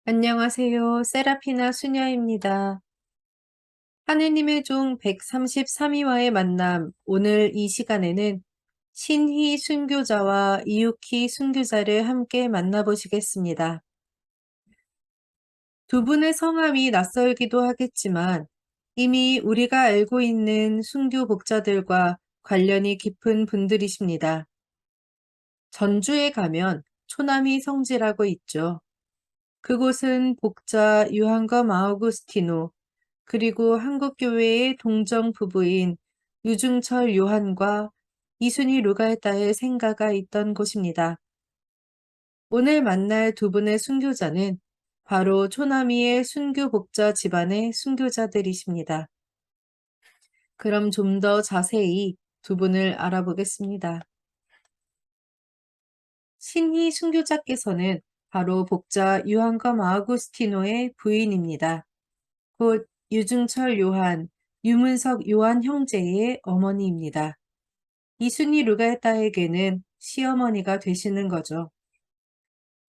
안녕하세요. 세라피나 수녀입니다. 하느님의 종 133위와의 만남. 오늘 이 시간에는 신희 순교자와 이유키 순교자를 함께 만나보시겠습니다. 두 분의 성함이 낯설기도 하겠지만 이미 우리가 알고 있는 순교 복자들과 관련이 깊은 분들이십니다. 전주에 가면 초남이 성지라고 있죠. 그곳은 복자 요한검 아우구스티노, 그리고 한국교회의 동정 부부인 유중철 요한과 이순희 루갈다의 생가가 있던 곳입니다. 오늘 만날 두 분의 순교자는 바로 초남이의 순교 복자 집안의 순교자들이십니다. 그럼 좀 더 자세히 두 분을 알아보겠습니다. 신희 순교자께서는 바로 복자 요한검 아우구스티노의 부인입니다. 곧 유중철 요한, 유문석 요한 형제의 어머니입니다. 이순희 루갈다에게는 시어머니가 되시는 거죠.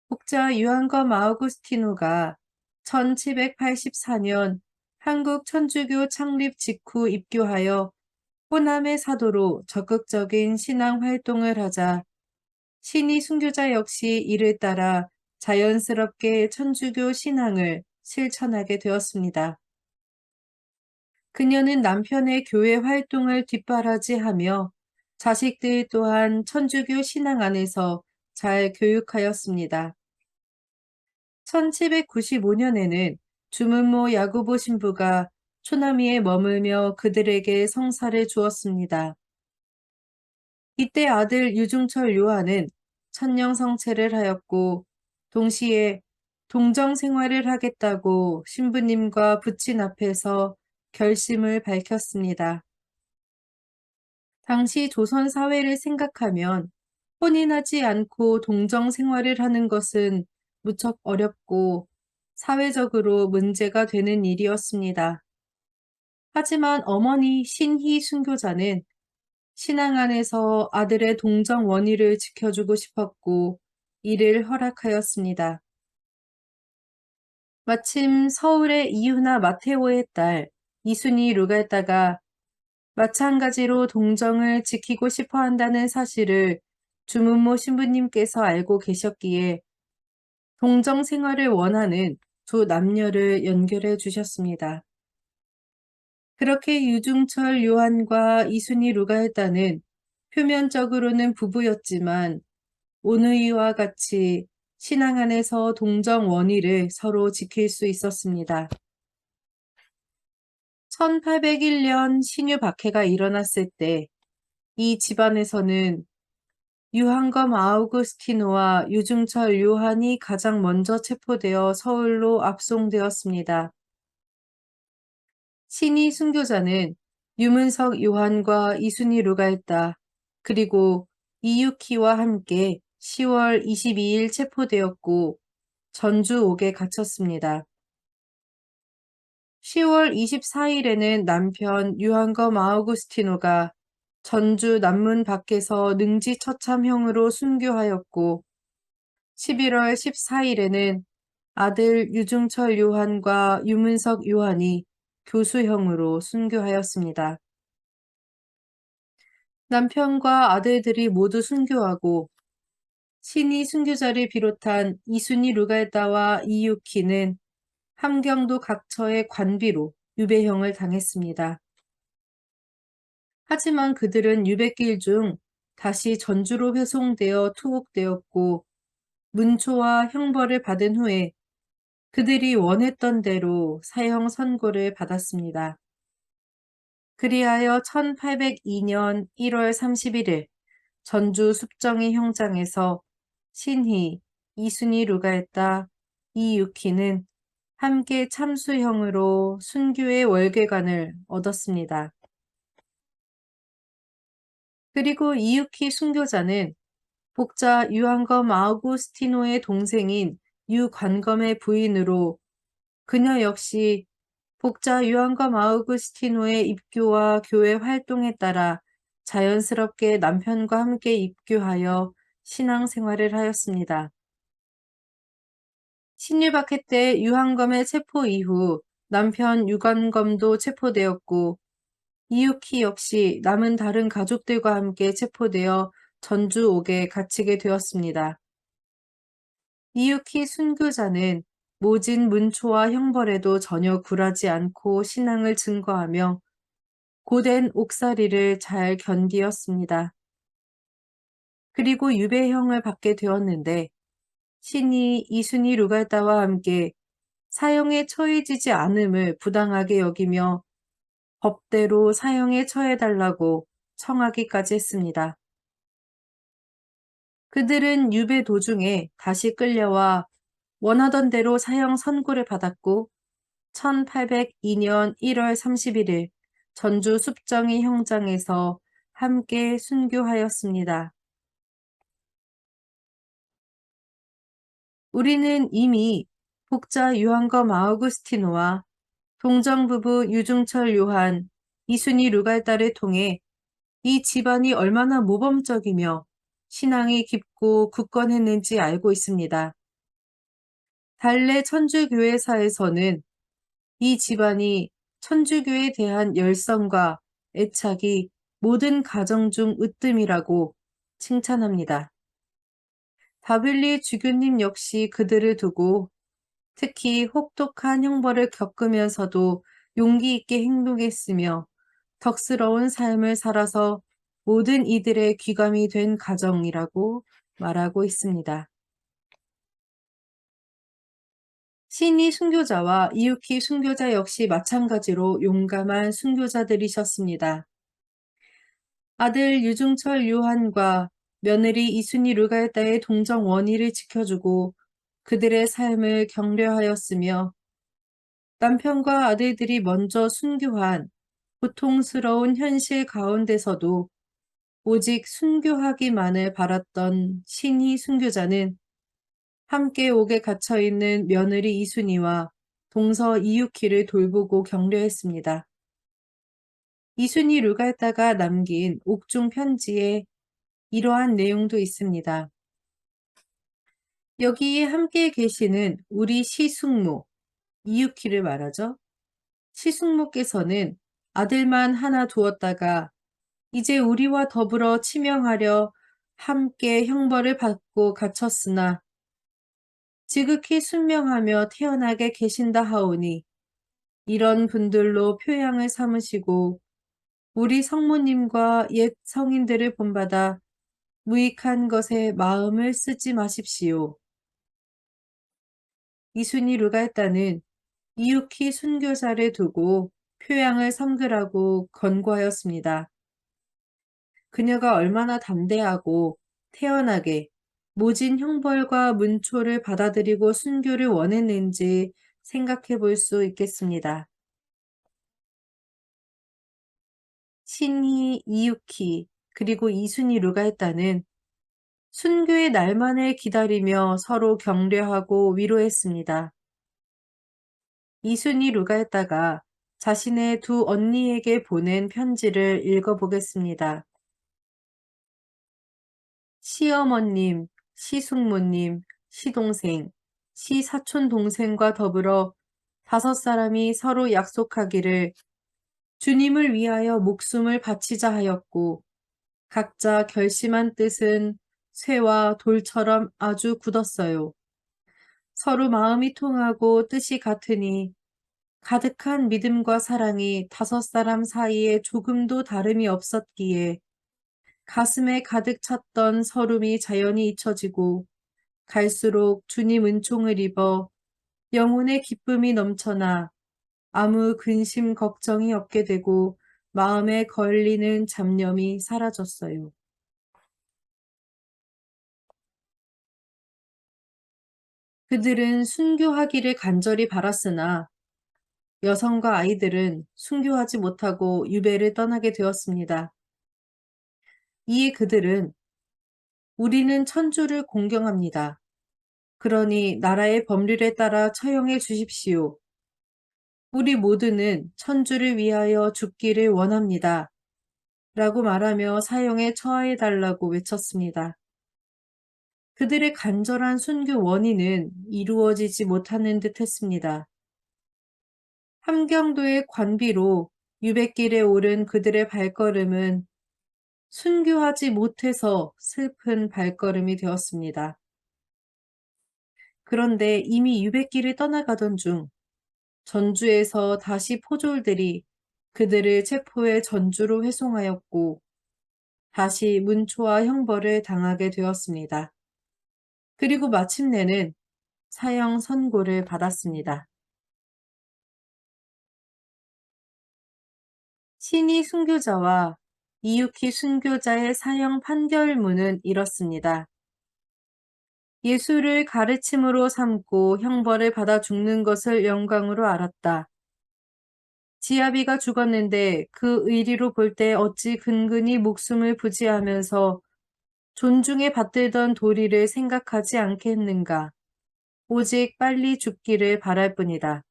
복자 요한검 아우구스티노가 1784년 한국 천주교 창립 직후 입교하여 호남의 사도로 적극적인 신앙 활동을 하자 신희 순교자 역시 이를 따라 자연스럽게 천주교 신앙을 실천하게 되었습니다. 그녀는 남편의 교회 활동을 뒷바라지하며 자식들 또한 천주교 신앙 안에서 잘 교육하였습니다. 1795년에는 주문모 야고보 신부가 초남이에 머물며 그들에게 성사를 주었습니다. 이때 아들 유중철 요한은 천령 성체를 하였고 동시에 동정 생활을 하겠다고 신부님과 부친 앞에서 결심을 밝혔습니다. 당시 조선 사회를 생각하면 혼인하지 않고 동정 생활을 하는 것은 무척 어렵고 사회적으로 문제가 되는 일이었습니다. 하지만 어머니 신희 순교자는 신앙 안에서 아들의 동정 원의를 지켜주고 싶었고 이를 허락하였습니다. 마침 서울의 이유나 마테오의 딸 이순희 루갈다가 마찬가지로 동정을 지키고 싶어 한다는 사실을 주문모 신부님께서 알고 계셨기에 동정 생활을 원하는 두 남녀를 연결해 주셨습니다. 그렇게 유중철 요한과 이순희 루갈다는 표면적으로는 부부였지만 오누이와 같이 신앙 안에서 동정 원의를 서로 지킬 수 있었습니다. 1801년 신유 박해가 일어났을 때 이 집안에서는 유한검 아우구스티노와 유중철 요한이 가장 먼저 체포되어 서울로 압송되었습니다. 신희 순교자는 유문석 요한과 이순희 루갈다 그리고 이유키와 함께 10월 22일 체포되었고 전주 옥에 갇혔습니다. 10월 24일에는 남편 유한검 아우구스티노가 전주 남문 밖에서 능지처참형으로 순교하였고 11월 14일에는 아들 유중철 요한과 유문석 요한이 교수형으로 순교하였습니다. 남편과 아들들이 모두 순교하고 신희 순교자를 비롯한 이순희 루갈다와 이유키는 함경도 각처의 관비로 유배형을 당했습니다. 하지만 그들은 유배길 중 다시 전주로 회송되어 투옥되었고 문초와 형벌을 받은 후에 그들이 원했던 대로 사형 선고를 받았습니다. 그리하여 1802년 1월 31일 전주 숲정이 형장에서 신희, 이순희 루갈다, 이유키는 함께 참수형으로 순교의 월계관을 얻었습니다. 그리고 이유키 순교자는 복자 유한검 아우구스티노의 동생인 유관검의 부인으로 그녀 역시 복자 유한검 아우구스티노의 입교와 교회 활동에 따라 자연스럽게 남편과 함께 입교하여 신앙생활을 하였습니다. 신일박해 때 유한검의 체포 이후 남편 유관검도 체포되었고 이유키 역시 남은 다른 가족들과 함께 체포되어 전주옥에 갇히게 되었습니다. 이유키 순교자는 모진 문초와 형벌에도 전혀 굴하지 않고 신앙을 증거하며 고된 옥살이를 잘 견디었습니다. 그리고 유배형을 받게 되었는데 신이 이순이 루갈다와 함께 사형에 처해지지 않음을 부당하게 여기며 법대로 사형에 처해달라고 청하기까지 했습니다. 그들은 유배 도중에 다시 끌려와 원하던 대로 사형 선고를 받았고 1802년 1월 31일 전주 숲정이 형장에서 함께 순교하였습니다. 우리는 이미 복자 요한검 아우구스티노와 동정부부 유중철 요한, 이순이 루갈다를 통해 이 집안이 얼마나 모범적이며 신앙이 깊고 굳건했는지 알고 있습니다. 달래 천주교회사에서는 이 집안이 천주교에 대한 열성과 애착이 모든 가정 중 으뜸이라고 칭찬합니다. 다빌리 주교님 역시 그들을 두고 특히 혹독한 형벌을 겪으면서도 용기 있게 행동했으며 덕스러운 삶을 살아서 모든 이들의 귀감이 된 가정이라고 말하고 있습니다. 신이 순교자와 이유키 순교자 역시 마찬가지로 용감한 순교자들이셨습니다. 아들 유중철 요한과 며느리 이순이 루갈다의 동정 원의를 지켜주고 그들의 삶을 격려하였으며 남편과 아들들이 먼저 순교한 고통스러운 현실 가운데서도 오직 순교하기만을 바랐던 신이 순교자는 함께 옥에 갇혀있는 며느리 이순이와 동서 이유키를 돌보고 격려했습니다. 이순이 루갈다가 남긴 옥중 편지에 이러한 내용도 있습니다. 여기에 함께 계시는 우리 시숙모, 이유키를 말하죠. 시숙모께서는 아들만 하나 두었다가 이제 우리와 더불어 치명하려 함께 형벌을 받고 갇혔으나 지극히 순명하며 태연하게 계신다 하오니 이런 분들로 표양을 삼으시고 우리 성모님과 옛 성인들을 본받아 무익한 것에 마음을 쓰지 마십시오. 이순이 루갈다는 이유키 순교자를 두고 표양을 삼으라고 권고하였습니다. 그녀가 얼마나 담대하고 태연하게 모진 형벌과 문초를 받아들이고 순교를 원했는지 생각해 볼 수 있겠습니다. 신희, 이유키, 그리고 이순이 루갈다는 순교의 날만을 기다리며 서로 격려하고 위로했습니다. 이순이 루갈다가 자신의 두 언니에게 보낸 편지를 읽어보겠습니다. 시어머님, 시숙모님, 시동생, 시사촌 동생과 더불어 5사람이 서로 약속하기를 주님을 위하여 목숨을 바치자 하였고 각자 결심한 뜻은 쇠와 돌처럼 아주 굳었어요. 서로 마음이 통하고 뜻이 같으니 가득한 믿음과 사랑이 5사람 사이에 조금도 다름이 없었기에 가슴에 가득 찼던 서름이 자연히 잊혀지고 갈수록 주님 은총을 입어 영혼의 기쁨이 넘쳐나 아무 근심 걱정이 없게 되고 마음에 걸리는 잡념이 사라졌어요. 그들은 순교하기를 간절히 바랐으나 여성과 아이들은 순교하지 못하고 유배를 떠나게 되었습니다. 이에 그들은 우리는 천주를 공경합니다. 그러니 나라의 법률에 따라 처형해 주십시오. 우리 모두는 천주를 위하여 죽기를 원합니다. 라고 말하며 사형에 처해달라고 외쳤습니다. 그들의 간절한 순교 원인은 이루어지지 못하는 듯 했습니다. 함경도의 관비로 유배길에 오른 그들의 발걸음은 순교하지 못해서 슬픈 발걸음이 되었습니다. 그런데 이미 유배길을 떠나가던 중 전주에서 다시 포졸들이 그들을 체포해 전주로 회송하였고 다시 문초와 형벌을 당하게 되었습니다. 그리고 마침내는 사형 선고를 받았습니다. 신이 순교자와 이유키 순교자의 사형 판결문은 이렇습니다. 예수를 가르침으로 삼고 형벌을 받아 죽는 것을 영광으로 알았다. 지아비가 죽었는데 그 의리로 볼 때 어찌 근근히 목숨을 부지하면서 존중에 받들던 도리를 생각하지 않겠는가. 오직 빨리 죽기를 바랄 뿐이다.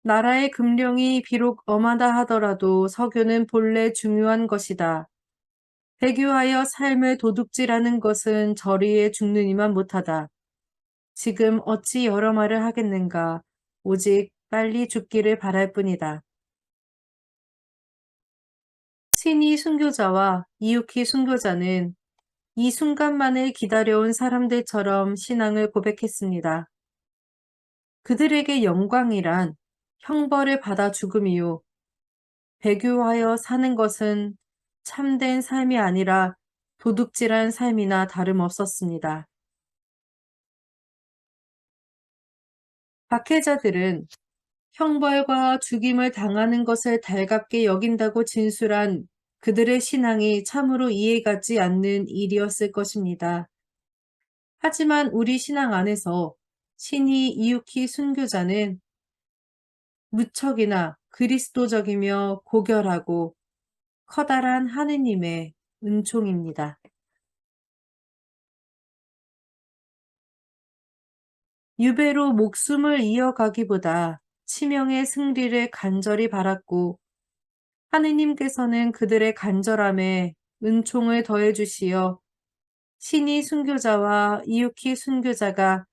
나라의 금령이 비록 엄하다 하더라도 서교는 본래 중요한 것이다. 배교하여 삶을 도둑질하는 것은 저리에 죽느니만 못하다. 지금 어찌 여러 말을 하겠는가. 오직 빨리 죽기를 바랄 뿐이다. 신이 순교자와 이유키 순교자는 이 순간만을 기다려온 사람들처럼 신앙을 고백했습니다. 그들에게 영광이란 형벌을 받아 죽음이요. 배교하여 사는 것은 참된 삶이 아니라 도둑질한 삶이나 다름없었습니다. 박해자들은 형벌과 죽임을 당하는 것을 달갑게 여긴다고 진술한 그들의 신앙이 참으로 이해가지 않는 일이었을 것입니다. 하지만 우리 신앙 안에서 신이 이유키 순교자는 무척이나 그리스도적이며 고결하고 커다란 하느님의 은총입니다. 유배로 목숨을 이어가기보다 치명의 승리를 간절히 바랐고 하느님께서는 그들의 간절함에 은총을 더해 주시어 신이 순교자와 이유키 순교자가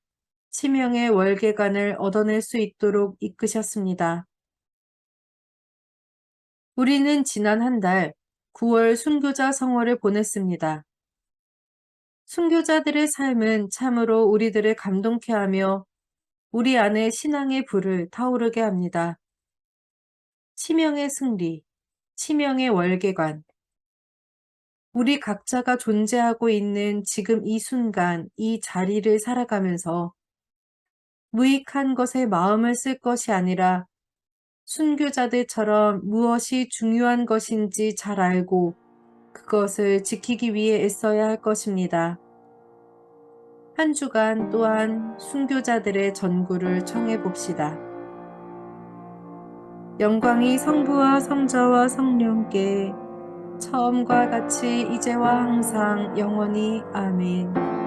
치명의 월계관을 얻어낼 수 있도록 이끄셨습니다. 우리는 지난 한 달 9월 순교자 성월을 보냈습니다. 순교자들의 삶은 참으로 우리들을 감동케 하며 우리 안에 신앙의 불을 타오르게 합니다. 치명의 승리, 치명의 월계관. 우리 각자가 존재하고 있는 지금 이 순간, 이 자리를 살아가면서 무익한 것에 마음을 쓸 것이 아니라 순교자들처럼 무엇이 중요한 것인지 잘 알고 그것을 지키기 위해 애써야 할 것입니다. 한 주간 또한 순교자들의 전구를 청해 봅시다. 영광이 성부와 성자와 성령께 처음과 같이 이제와 항상 영원히 아멘.